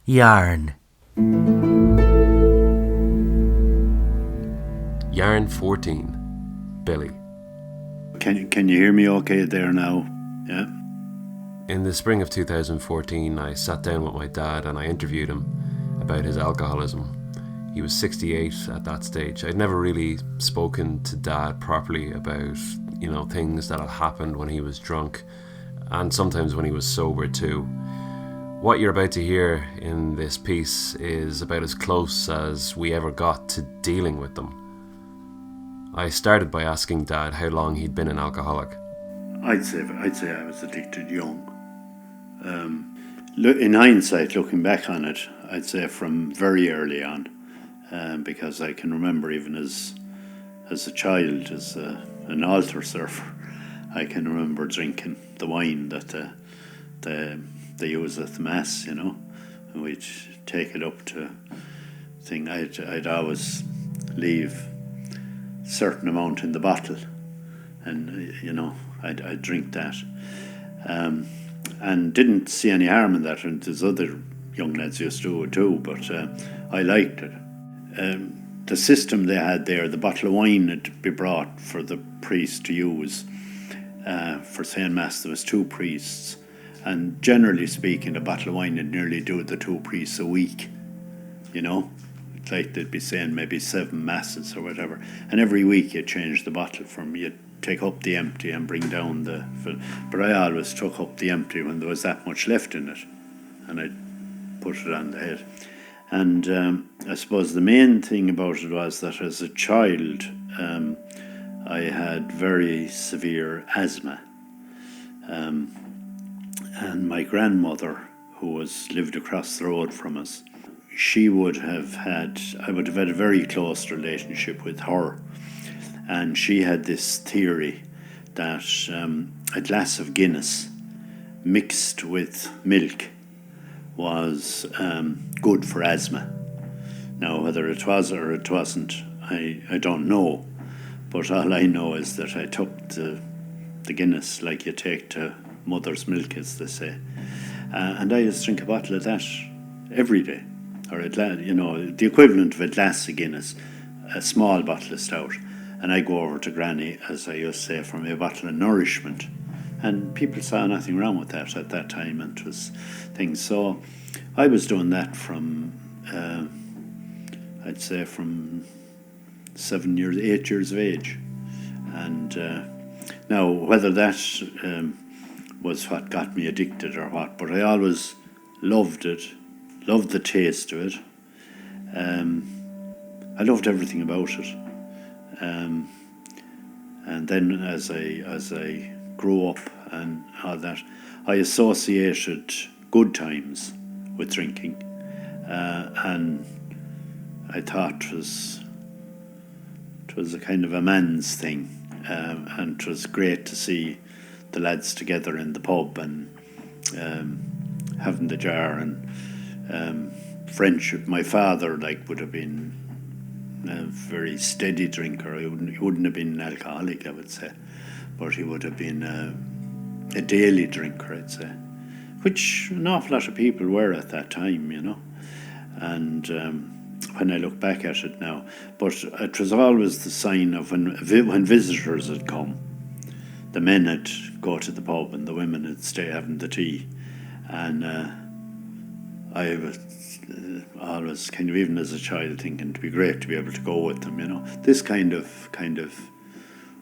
Yarn. Yarn 14. Billy. Can you hear me okay there now? Yeah? In the spring of 2014, I sat down with my dad and I interviewed him about his alcoholism. He was 68 at that stage. I'd never really spoken to Dad properly about, things that had happened when he was drunk, and sometimes when he was sober too. What you're about to hear in this piece is about as close as we ever got to dealing with them. I started by asking Dad how long he'd been an alcoholic. I'd say I was addicted young. In hindsight, looking back on it, I'd say from very early on, because I can remember even as a child, as an altar server, I can remember drinking the wine that they use at the mass, and we'd take it up to thing. I'd always leave a certain amount in the bottle, and I'd drink that, and didn't see any harm in that. And there's other young lads used to do it too, but I liked it. The system they had there, the bottle of wine had to be brought for the priest to use. For saying mass, there was 2 priests, and generally speaking, a bottle of wine would nearly do the 2 priests a week. It's like they'd be saying maybe 7 masses or whatever, and every week you change the bottle from, you take up the empty and bring down the full. But I always took up the empty when there was that much left in it, and I'd put it on the head. And I suppose the main thing about it was that as a child, I had very severe asthma. And my grandmother, who lived across the road from us, I would have had a very close relationship with her. And she had this theory that a glass of Guinness mixed with milk was good for asthma. Now, whether it was or it wasn't, I don't know. But all I know is that I took the Guinness like you take to mother's milk, as they say. And I used to drink a bottle of that every day. Or, the equivalent of a glass of Guinness, a small bottle of stout. And I go over to Granny, as I used to say, for me a bottle of nourishment. And people saw nothing wrong with that at that time, and it was things. So I was doing that from, I'd say from 8 years of age. And now, whether that was what got me addicted or what, but I always loved it, loved the taste of it. I loved everything about it. And then as I grew up and all that, I associated good times with drinking, and I thought it was a kind of a man's thing, and it was great to see the lads together in the pub and having the jar and friendship. My father would have been a very steady drinker. He wouldn't have been an alcoholic, I would say, but he would have been a daily drinker, I'd say, which an awful lot of people were at that time, and when I look back at it now. But it was always the sign of when visitors had come, the men would go to the pub and the women would stay having the tea, and I was always kind of, even as a child, thinking it'd be great to be able to go with them, this kind of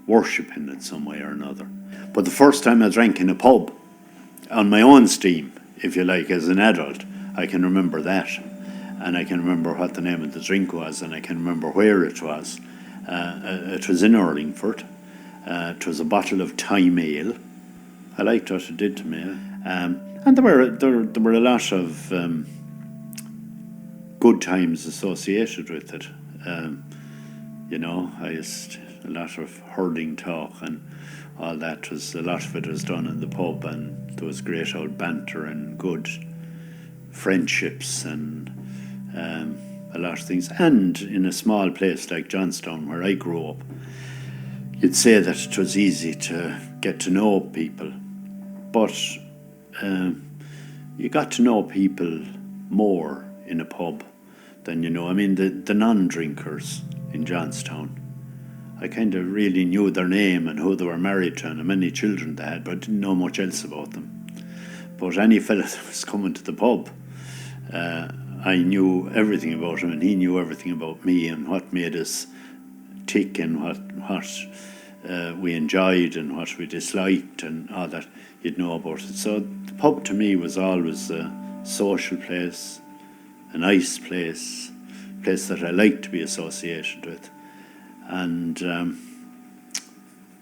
worshipping it some way or another. But the first time I drank in a pub, on my own steam, if you like, as an adult, I can remember that. And I can remember what the name of the drink was, and I can remember where it was. It was in Urlingford. It was a bottle of Time Ale. I liked what it did to me. And there were a lot of good times associated with it. I used a lot of hurling talk and all that. A lot of it was done in the pub, and there was great old banter and good friendships and a lot of things. And in a small place like Johnstown, where I grew up, you'd say that it was easy to get to know people, but you got to know people more in a pub than, the non-drinkers in Johnstown. I kind of really knew their name and who they were married to and how many children they had, but I didn't know much else about them. But any fella that was coming to the pub, I knew everything about him, and he knew everything about me and what made us tick and what we enjoyed and what we disliked and all that. You'd know about it. So the pub to me was always a social place, a nice place that I liked to be associated with, and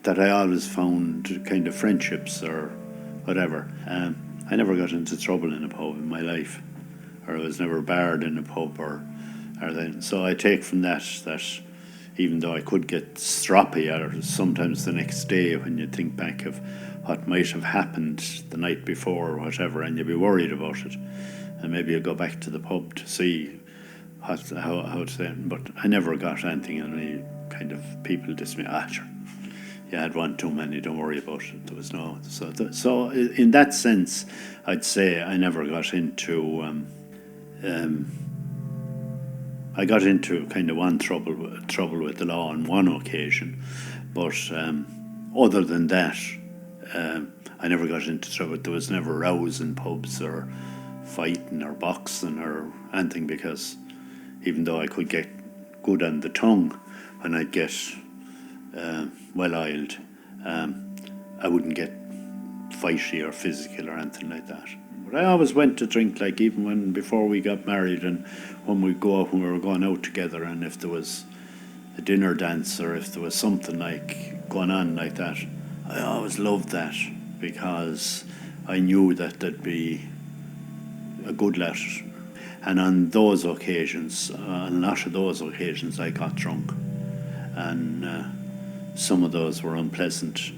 that I always found kind of friendships or whatever. I never got into trouble in a pub in my life, or I was never barred in a pub or then. So I take from that even though I could get stroppy or sometimes the next day when you think back of what might have happened the night before or whatever, and you'd be worried about it, and maybe you go back to the pub to see how to end. But I never got anything, and any kind of people dismiss. Sure, you had one too many. Don't worry about it. There was no. So in that sense, I'd say I never got into. I got into kind of one trouble with the law on one occasion, but other than that, I never got into trouble. There was never rows in pubs or fighting or boxing or anything, because even though I could get good on the tongue when I'd get well-oiled, I wouldn't get fighty or physical or anything like that. But I always went to drink, like even before we got married and when we were going out together, and if there was a dinner dance or if there was something like going on like that, I always loved that, because I knew that there'd be a good lot. And on those occasions, a lot of those occasions, I got drunk, and some of those were unpleasant.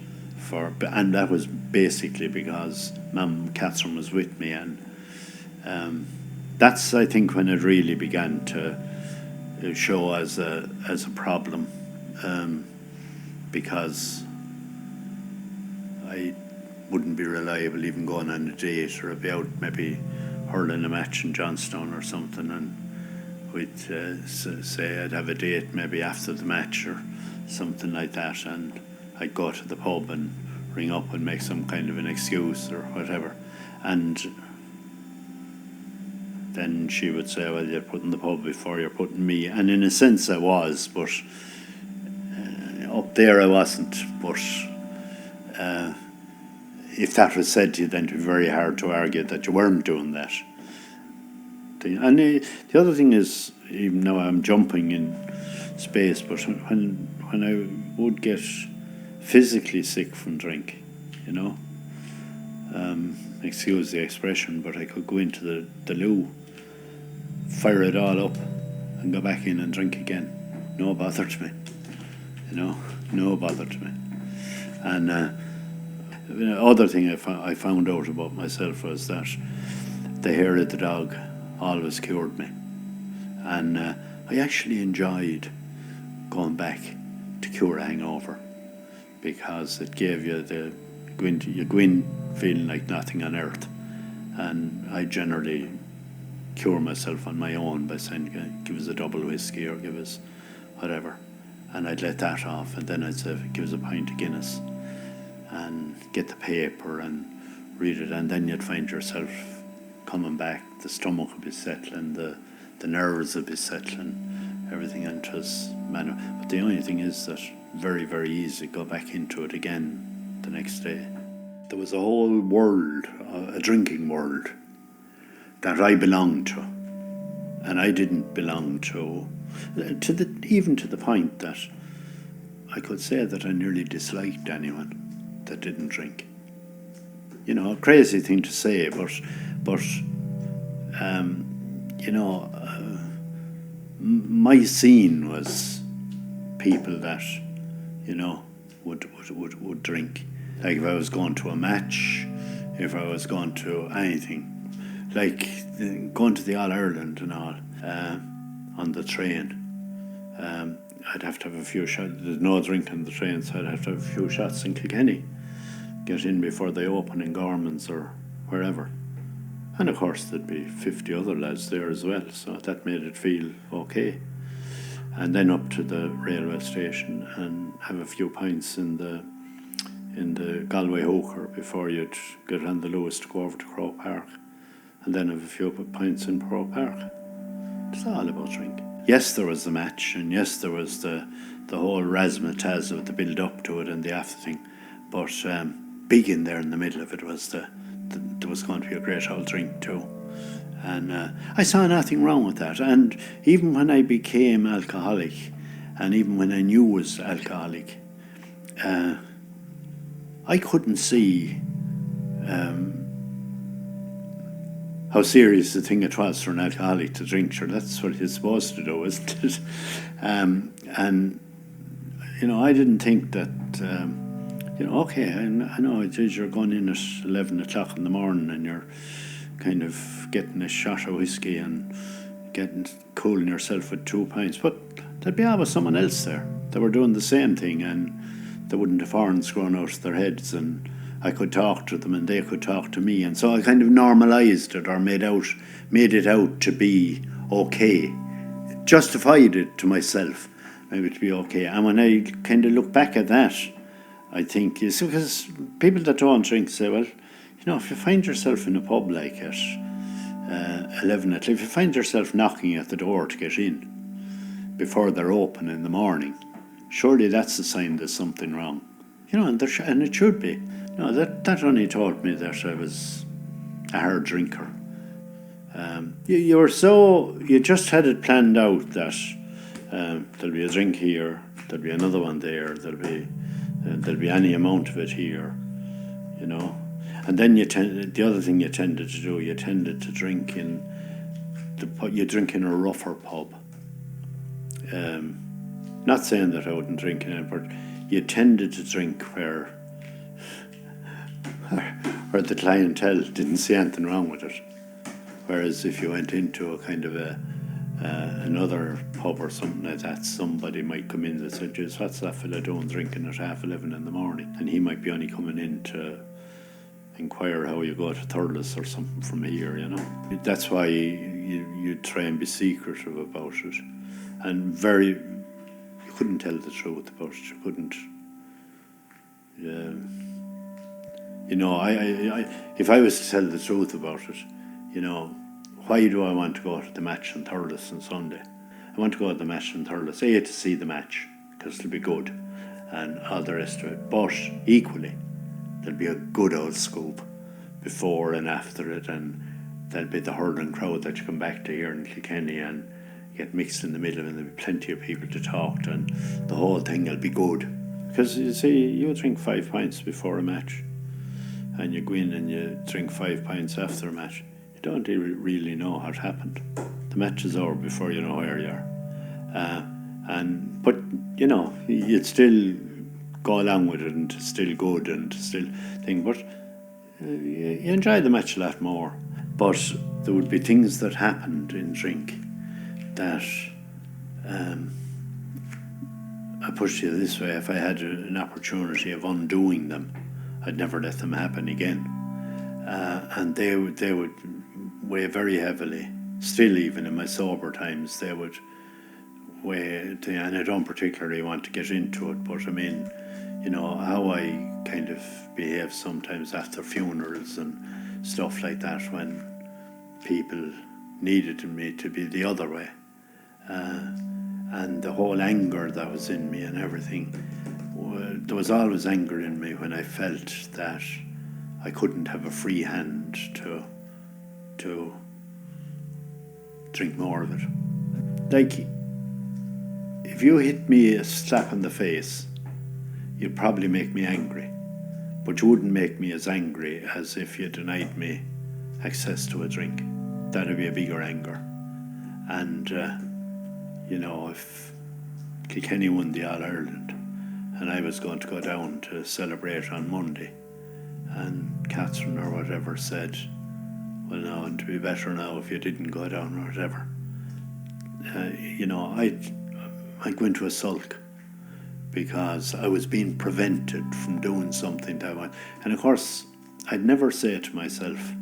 And that was basically because Mum Catherine was with me, and that's, I think, when it really began to show as a problem, because I wouldn't be reliable even going on a date, or I'd be out maybe hurling a match in Johnstown or something, and we'd say I'd have a date maybe after the match or something like that, and I'd go to the pub and ring up and make some kind of an excuse or whatever, and then she would say, well, you're putting the pub before you're putting me. And in a sense I was, but up there I wasn't. But if that was said to you, then it would be very hard to argue that you weren't doing that. And the other thing is, even now I'm jumping in space, but when I would get physically sick from drink, excuse the expression, but I could go into the loo, fire it all up, and go back in and drink again. No bother to me, no bother to me. And the other thing I found out about myself was that the hair of the dog always cured me, and I actually enjoyed going back to cure a hangover, because it gave you you go in feeling like nothing on earth. And I generally cure myself on my own by saying, give us a double whiskey or give us whatever, and I'd let that off, and then I'd say, give us a pint of Guinness, and get the paper and read it, and then you'd find yourself coming back, the stomach would be settling, the nerves would be settling, everything into its manner. But the only thing is that very, very easy to go back into it again the next day. There was a whole world, a drinking world, that I belonged to, and I didn't belong to even to the point that I could say that I nearly disliked anyone that didn't drink. A crazy thing to say, but my scene was people that would drink. Like if I was going to a match, if I was going to anything, like going to the All Ireland and all, on the train, I'd have to have a few shots. There's no drink on the train, so I'd have to have a few shots in Kilkenny, get in before they open in Gorman's or wherever. And of course there'd be 50 other lads there as well, so that made it feel okay. And then up to the railway station and have a few pints in the Galway Hooker before you'd get on the Lewis to go over to Croke Park, and then have a few pints in Croke Park. It's all about drink. Yes, there was the match, and yes, there was the whole razzmatazz of the build up to it and the after thing, but big in there in the middle of it was there was going to be a great old drink too. And I saw nothing wrong with that. And even when I became alcoholic, and even when I knew I was alcoholic, I couldn't see how serious the thing it was for an alcoholic to drink. Sure, that's what you're supposed to do, isn't it? And, you know, I didn't think that, you know, okay, I know it is, you're going in at 11 o'clock in the morning and you're kind of getting a shot of whiskey and cooling yourself with 2 pints, but there'd be always someone else there that were doing the same thing, and they wouldn't have horns growing out of their heads, and I could talk to them and they could talk to me, and so I kind of normalised it, or made it out to be okay, justified it to myself, maybe to be okay. And when I kind of look back at that, I think, you see, because people that don't drink say, well, you know, if you find yourself in a pub like at 11 o'clock, if you find yourself knocking at the door to get in before they're open in the morning, surely that's a sign there's something wrong. You know, and it should be. No, that only told me that I was a hard drinker. You just had it planned out that there'll be a drink here, there'll be another one there, there'll be any amount of it here, you know. And then the other thing you tended to do, you tended to drink in a rougher pub. Not saying that I wouldn't drink in it, but you tended to drink where the clientele didn't see anything wrong with it. Whereas if you went into a kind of another pub or something like that, somebody might come in that said, "Jeez, what's that fella doing drinking at 11:30 in the morning?" And he might be only coming in to inquire how you go to Thurles or something from here, you know. That's why you try and be secretive about it, and you couldn't tell the truth about it. You couldn't. You know, if I was to tell the truth about it, you know, why do I want to go to the match in Thurles on Sunday? I want to go to the match in Thurles, A, to see the match, because it'll be good, and all the rest of it. But equally, there'll be a good old scoop before and after it, and there'll be the hurling crowd that you come back to here in Kilkenny, and get mixed in the middle, and there'll be plenty of people to talk to, and the whole thing will be good. Because you see, you drink 5 pints before a match, and you go in and you drink 5 pints after a match. You don't really know what happened. The match is over before you know where you are. But you know, you'd still go along with it, and it's still good, and still thing. But you enjoy the match a lot more. But there would be things that happened in drink that I push you this way. If I had an opportunity of undoing them, I'd never let them happen again. And they would weigh very heavily. Still, even in my sober times, they would weigh. And I don't particularly want to get into it, but I mean, you know, how I kind of behave sometimes after funerals and stuff like that, when people needed me to be the other way. And the whole anger that was in me and everything, there was always anger in me when I felt that I couldn't have a free hand to drink more of it. Like, if you hit me a slap in the face, you'd probably make me angry, but you wouldn't make me as angry as if you denied me access to a drink. That'd be a bigger anger. And you know, if Kilkenny won the All-Ireland and I was going to go down to celebrate on Monday, and Catherine or whatever said, "Well, no, it'd be better now if you didn't go down," or whatever, you know, I'd go into a sulk, because I was being prevented from doing something that I want. And of course, I'd never say to myself,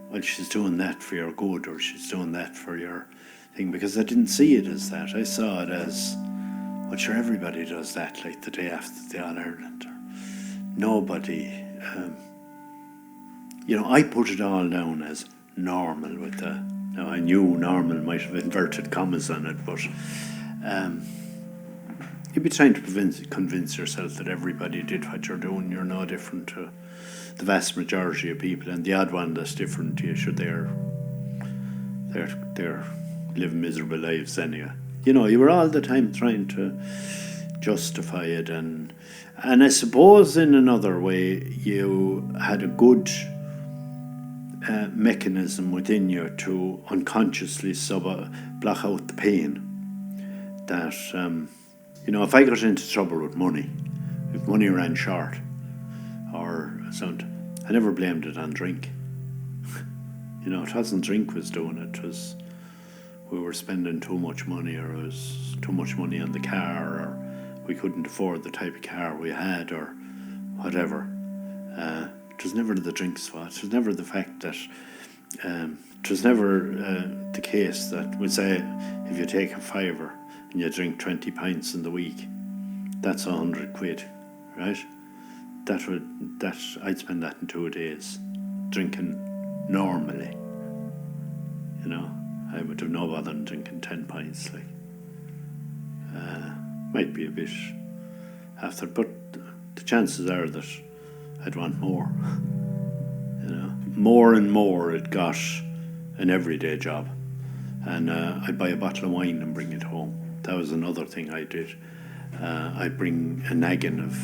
well, she's doing that for your good, or she's doing that for your thing, because I didn't see it as that. I saw it as, well, sure, everybody does that, like the day after the All-Ireland, or nobody, I put it all down as normal with the, now I knew normal might have inverted commas on it, but you'd be trying to convince yourself that everybody did what you're doing. You're no different to the vast majority of people, and the odd one that's different to you, sure, they're living miserable lives anyway. You were all the time trying to justify it, and I suppose in another way you had a good mechanism within you to unconsciously block out the pain. That if I got into trouble with money, if money ran short or something, I never blamed it on drink. It wasn't drink was doing it. It was we were spending too much money, or it was too much money on the car, or we couldn't afford the type of car we had, or whatever. It was never the drink's fault. It was never the fact that it was never the case that we say if you take a fiver and you drink 20 pints in the week, that's 100 quid, right? I'd spend that in 2 days drinking normally. I would have no bother in drinking 10 pints, might be a bit after, but the chances are that I'd want more. More and more it got an everyday job, and I'd buy a bottle of wine and bring it home. That was another thing I did. I'd bring a naggin of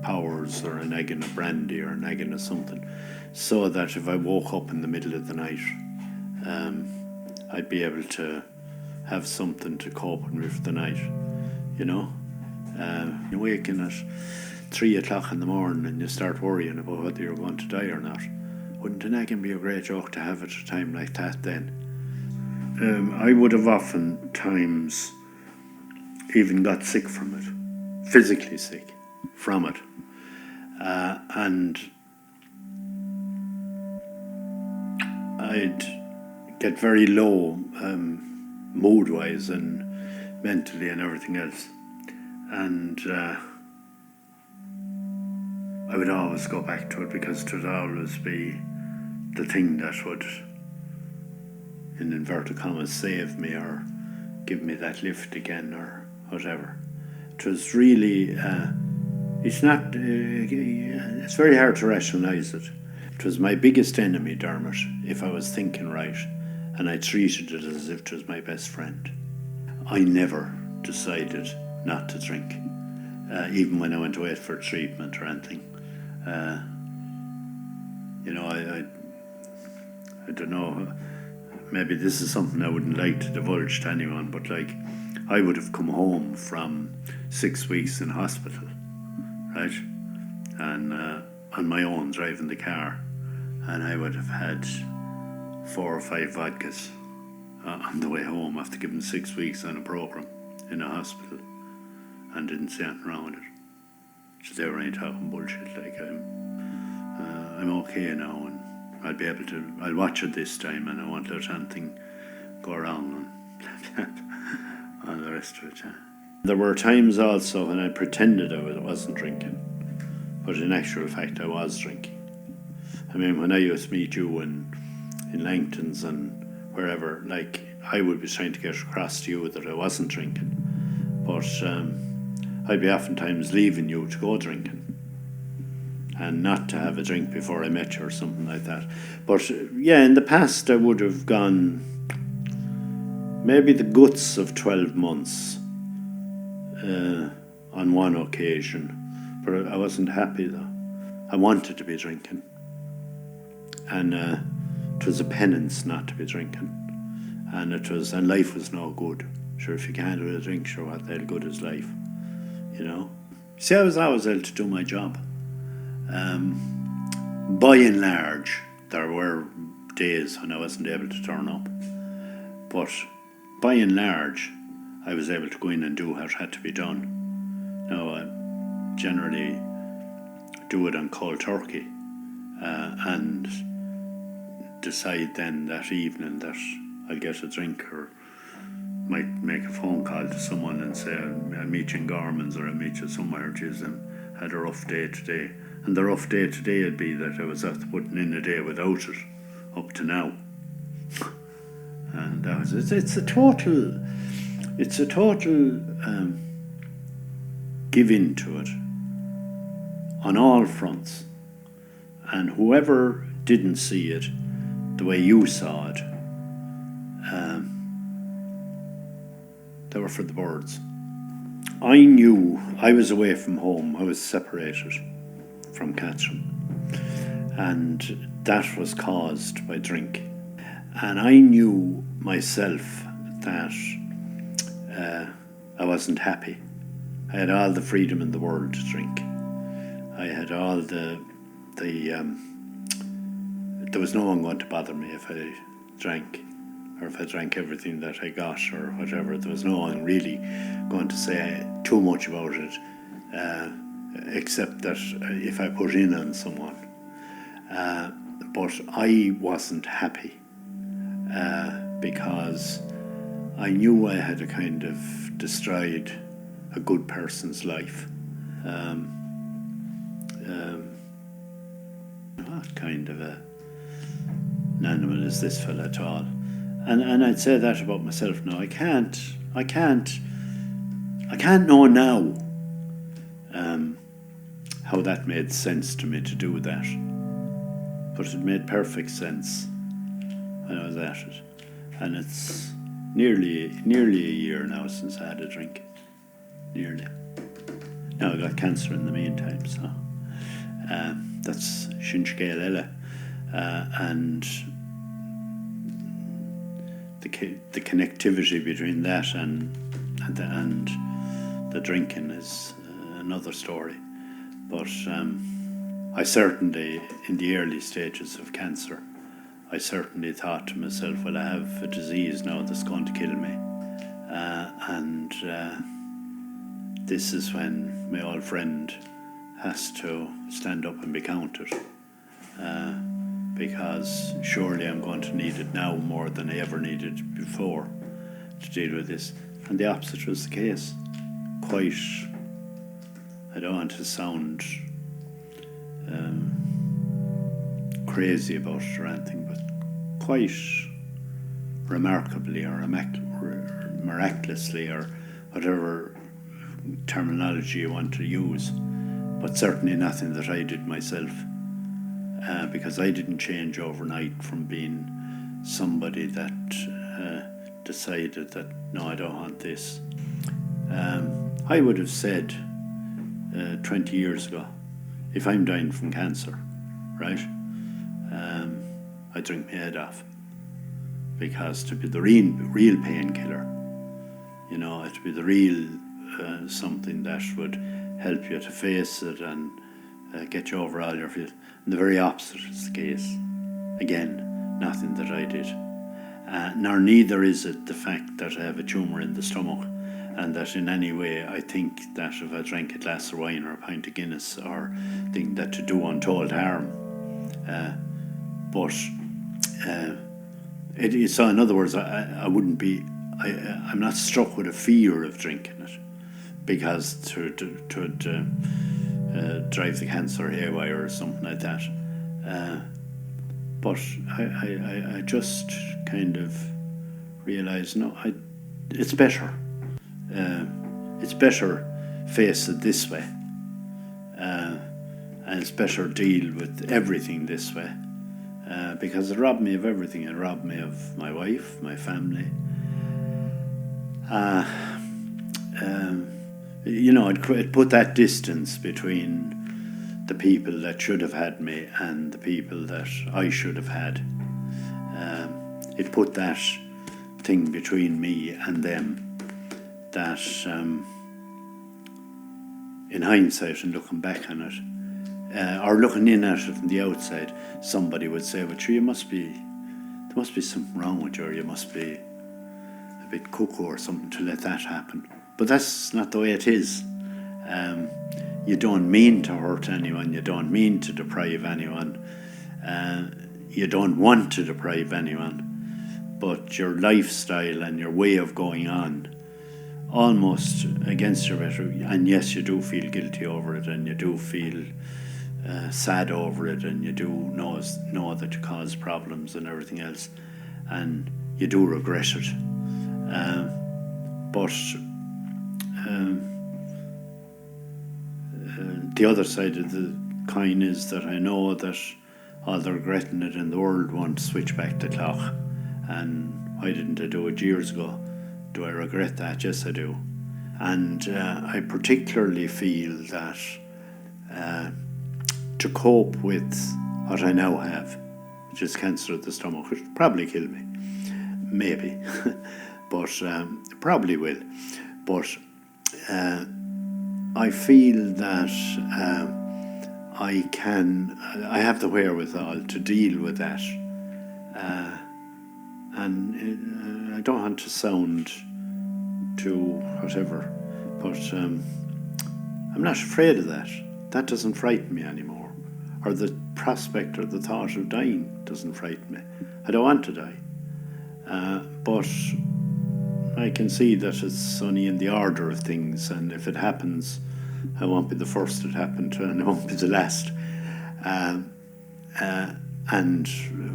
Powers, or a naggin of brandy, or a naggin of something, so that if I woke up in the middle of the night, I'd be able to have something to cope with the night. You waking at 3 o'clock in the morning and you start worrying about whether you're going to die or not. Wouldn't a naggin be a great joke to have at a time like that then? I would have oftentimes even got sick from it, physically sick from it, and I'd get very low mood-wise and mentally and everything else, and I would always go back to it, because it would always be the thing that would, in inverted commas, save me or give me that lift again or whatever. It was really, it's very hard to rationalise it. It was my biggest enemy, Dermot, if I was thinking right, and I treated it as if it was my best friend. I never decided not to drink, even when I went away for treatment or anything. I don't know, maybe this is something I wouldn't like to divulge to anyone, but I would have come home from 6 weeks in hospital, right? And on my own, driving the car, and I would have had 4 or 5 vodkas on the way home after giving 6 weeks on a program in a hospital, and didn't see anything wrong with it. So they were only talking bullshit. I'm okay now, and I'll watch it this time, and I won't let anything go wrong and all the rest of it. There were times also when I pretended I wasn't drinking, but in actual fact I was drinking. I mean, when I used to meet you in Langton's and wherever, I would be trying to get across to you that I wasn't drinking, but I'd be oftentimes leaving you to go drinking and not to have a drink before I met you or something like that. But yeah, in the past I would have gone maybe the guts of 12 months on one occasion, but I wasn't happy though. I wanted to be drinking, and it was a penance not to be drinking, and life was no good. Sure, if you can't do a drink, sure, what the hell good is life, See, I was always able to do my job. By and large, there were days when I wasn't able to turn up, but by and large, I was able to go in and do what had to be done. Now, I generally do it on cold turkey, and decide then that evening that I'll get a drink, or might make a phone call to someone and say, I'll meet you in Garmin's, or I'll meet you somewhere, geez, and had a rough day today. And the rough day today would be that I was after putting in a day without it up to now. And that was it. It's a total give in to it on all fronts. And whoever didn't see it the way you saw it, they were for the birds. I knew I was away from home. I was separated from Catherine, and that was caused by drink. And I knew myself that I wasn't happy. I had all the freedom in the world to drink. I had all there was no one going to bother me if I drank, or if I drank everything that I got, or whatever. There was no one really going to say too much about it, except that if I put in on someone. But I wasn't happy because I knew I had a kind of destroyed a good person's life. What kind of an animal is this fella at all? And I'd say that about myself now. I can't know now how that made sense to me to do that. But it made perfect sense when I was at it. And it's nearly a year now since I had a drink. Nearly. Now I got cancer in the meantime, so that's Shinshgale Ella. And the connectivity between that and the drinking is another story. But I certainly, in the early stages of cancer, I certainly thought to myself, well, I have a disease now that's going to kill me. And this is when my old friend has to stand up and be counted. Because surely I'm going to need it now more than I ever needed before to deal with this. And the opposite was the case. Quite, I don't want to sound crazy about it or anything, but quite remarkably or miraculously, or whatever terminology you want to use, but certainly nothing that I did myself. Because I didn't change overnight from being somebody that decided that, no, I don't want this. I would have said 20 years ago, if I'm dying from cancer, right, I drink my head off. Because to be the real painkiller, you know, to be the real something that would help you to face it and get you over all your fears. And the very opposite is the case. Again, nothing that I did. Nor neither is it the fact that I have a tumour in the stomach, and that in any way I think that if I drank a glass of wine or a pint of Guinness or think that to do untold harm. So in other words, I wouldn't be, I'm not struck with a fear of drinking it, because to drive the cancer haywire or something like that. But I just kind of realised, no, it's better. It's better face it this way. And it's better deal with everything this way. Because it robbed me of everything. It robbed me of my wife, my family. It put that distance between the people that should have had me and the people that I should have had. It put that thing between me and them that, in hindsight and looking back on it, or looking in at it from the outside, somebody would say, well, there must be something wrong with you, or you must be a bit cuckoo or something to let that happen. But that's not the way it is. You don't mean to hurt anyone, you don't mean to deprive anyone. you don't want to deprive anyone, but your lifestyle and your way of going on almost against your better, and yes, you do feel guilty over it, and you do feel sad over it, and you do know that you cause problems and everything else, and you do regret it. But the other side of the coin is that I know that all the regretting it in the world won't switch back the clock. And why didn't I do it years ago? Do I regret that? Yes, I do. And I particularly feel that to cope with what I now have, which is cancer of the stomach, which will probably kill me, maybe, but probably will. But I feel that I have the wherewithal to deal with that. And I don't want to sound too whatever, but I'm not afraid of that. That doesn't frighten me anymore. Or the prospect or the thought of dying doesn't frighten me. I don't want to die. But I can see that it's only in the order of things, and if it happens, I won't be the first it happened to, and I won't be the last. And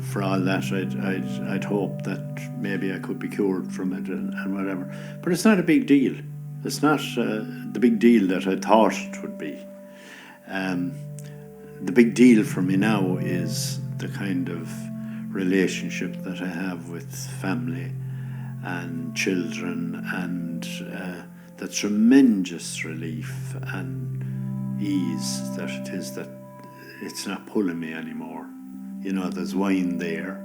for all that, I'd hope that maybe I could be cured from it and whatever. But it's not a big deal. It's not the big deal that I thought it would be. The big deal for me now is the kind of relationship that I have with family and children, and the tremendous relief and ease that it is that it's not pulling me anymore. You know, there's wine there,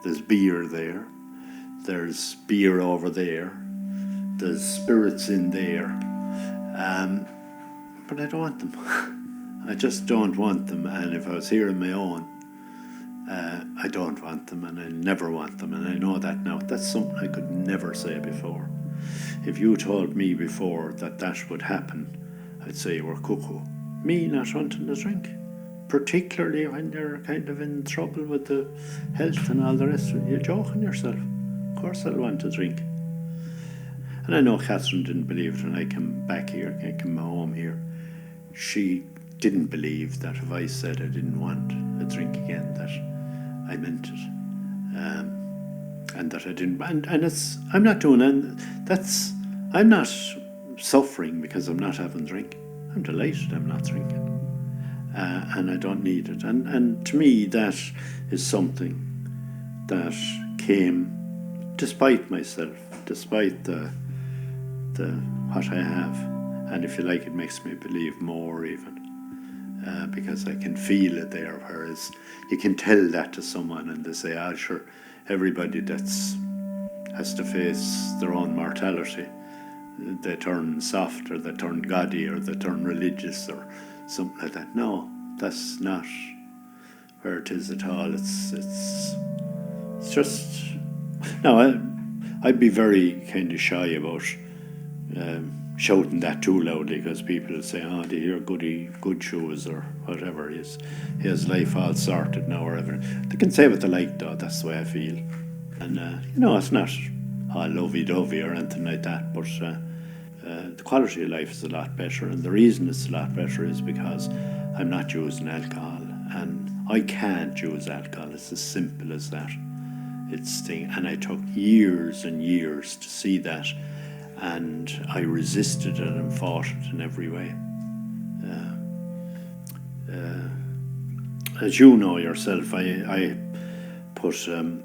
there's beer there, there's beer over there, there's spirits in there, but I don't want them. I just don't want them, and if I was here on my own, I don't want them, and I never want them, and I know that now. That's something I could never say before. If you told me before that would happen, I'd say you were cuckoo. Me not wanting to drink, particularly when you're kind of in trouble with the health and all the rest of it. You're joking yourself. Of course I'll want to drink. And I know Catherine didn't believe it when I came back here, I came home here. She didn't believe that if I said I didn't want a drink again, that I meant it, and that I didn't. And it's, I'm not doing it. I'm not suffering because I'm not having a drink. I'm delighted I'm not drinking, and I don't need it. And to me, that is something that came despite myself, despite the what I have, and if you like, it makes me believe more even. Because I can feel it there, whereas you can tell that to someone and they say, sure, everybody that's has to face their own mortality, they turn soft or they turn gaudy or they turn religious or something like that. No, that's not where it is at all. It's just, no, I'd be very kind of shy about shouting that too loudly, because people will say, do you hear good shoes or whatever, he has life all sorted now or whatever. They can say what they like though, that's the way I feel. And it's not all lovey-dovey or anything like that, but the quality of life is a lot better, and the reason it's a lot better is because I'm not using alcohol, and I can't use alcohol. It's as simple as that. And I took years and years to see that, and I resisted it and fought it in every way. As you know yourself, I put a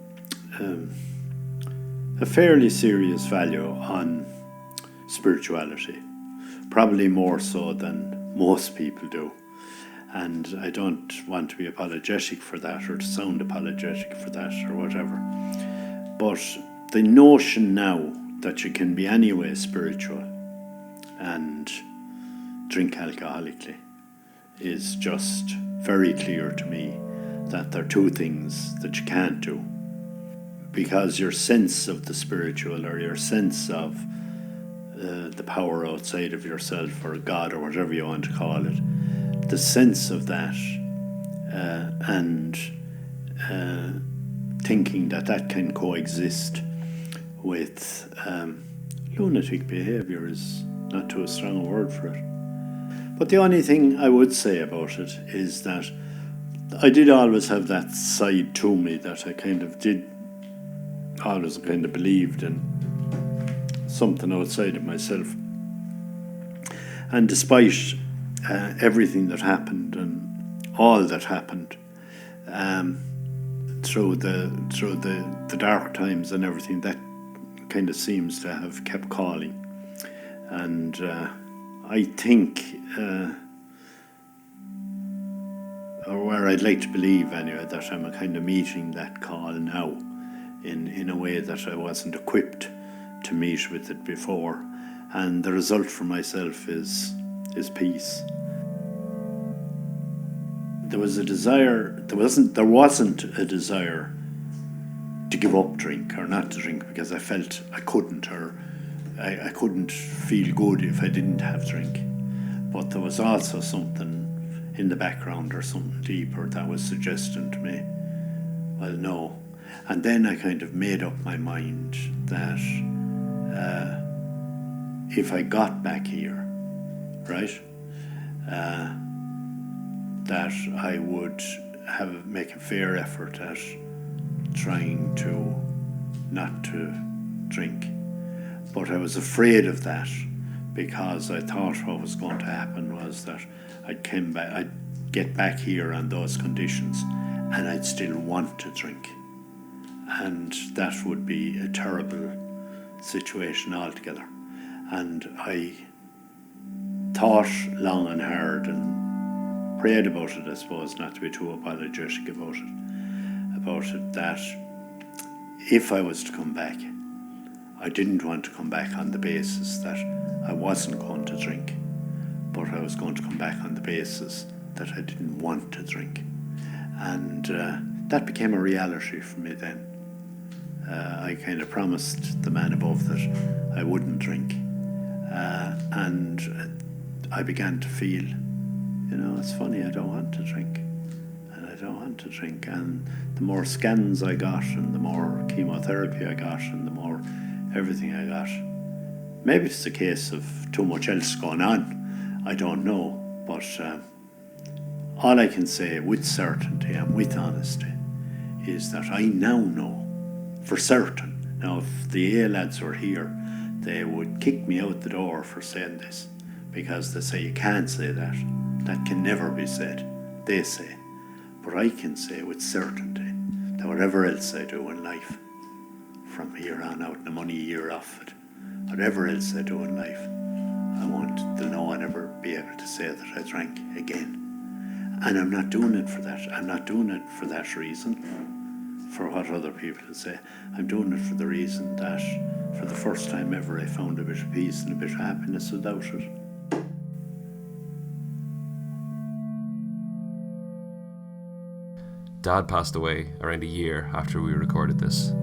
fairly serious value on spirituality, probably more so than most people do. And I don't want to be apologetic for that or to sound apologetic for that or whatever. But the notion now that you can be anyway spiritual and drink alcoholically is just very clear to me that there are two things that you can't do, because your sense of the spiritual, or your sense of the power outside of yourself, or God, or whatever you want to call it, the sense of that and thinking that can coexist with lunatic behaviour is not too strong a word for it. But the only thing I would say about it is that I did always have that side to me that I kind of did always kind of believed in something outside of myself. And despite everything that happened and all that happened through the dark times and everything, that kind of seems to have kept calling. And I think, or where I'd like to believe anyway, that I'm kind of meeting that call now in a way that I wasn't equipped to meet with it before. And the result for myself is peace. There was a desire, there wasn't a desire to give up drink or not to drink, because I felt I couldn't, or I couldn't feel good if I didn't have drink. But there was also something in the background, or something deeper, that was suggesting to me, well, no. And then I kind of made up my mind that if I got back here, right, that I would make a fair effort at trying to not to drink. But I was afraid of that, because I thought what was going to happen was that I'd get back here on those conditions and I'd still want to drink. And that would be a terrible situation altogether. And I thought long and hard and prayed about it, I suppose, not to be too apologetic about it, that if I was to come back, I didn't want to come back on the basis that I wasn't going to drink, but I was going to come back on the basis that I didn't want to drink. And that became a reality for me then. I kind of promised the man above that I wouldn't drink. And I began to feel, it's funny, I don't want to drink. And I don't want to drink. And the more scans I got, and the more chemotherapy I got, and the more everything I got, maybe it's a case of too much else going on, I don't know. But all I can say with certainty and with honesty is that I now know for certain. Now, if the A lads were here, they would kick me out the door for saying this, because they say you can't say that. That can never be said, they say. But I can say with certainty that whatever else I do in life, from here on out, the money a year off it, whatever else I do in life, I want to no one ever be able to say that I drank again. And I'm not doing it for that. I'm not doing it for that reason, for what other people say. I'm doing it for the reason that for the first time ever I found a bit of peace and a bit of happiness without it. Dad passed away around a year after we recorded this.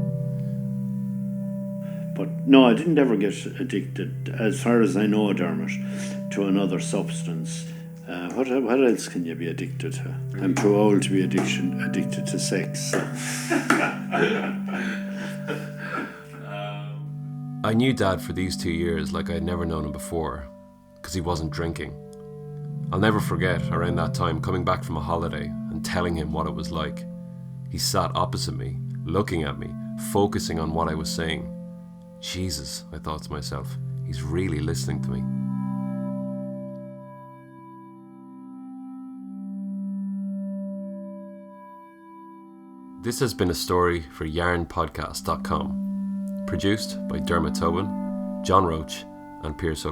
But no, I didn't ever get addicted, as far as I know, Dermot, to another substance. What else can you be addicted to? I'm too old to be addicted to sex. I knew Dad for these 2 years like I'd never known him before, because he wasn't drinking. I'll never forget, around that time, coming back from a holiday and telling him what it was like. He sat opposite me, looking at me, focusing on what I was saying. Jesus, I thought to myself, he's really listening to me. This has been a story for yarnpodcast.com, produced by Dermot Tobin, John Roche and Pearse.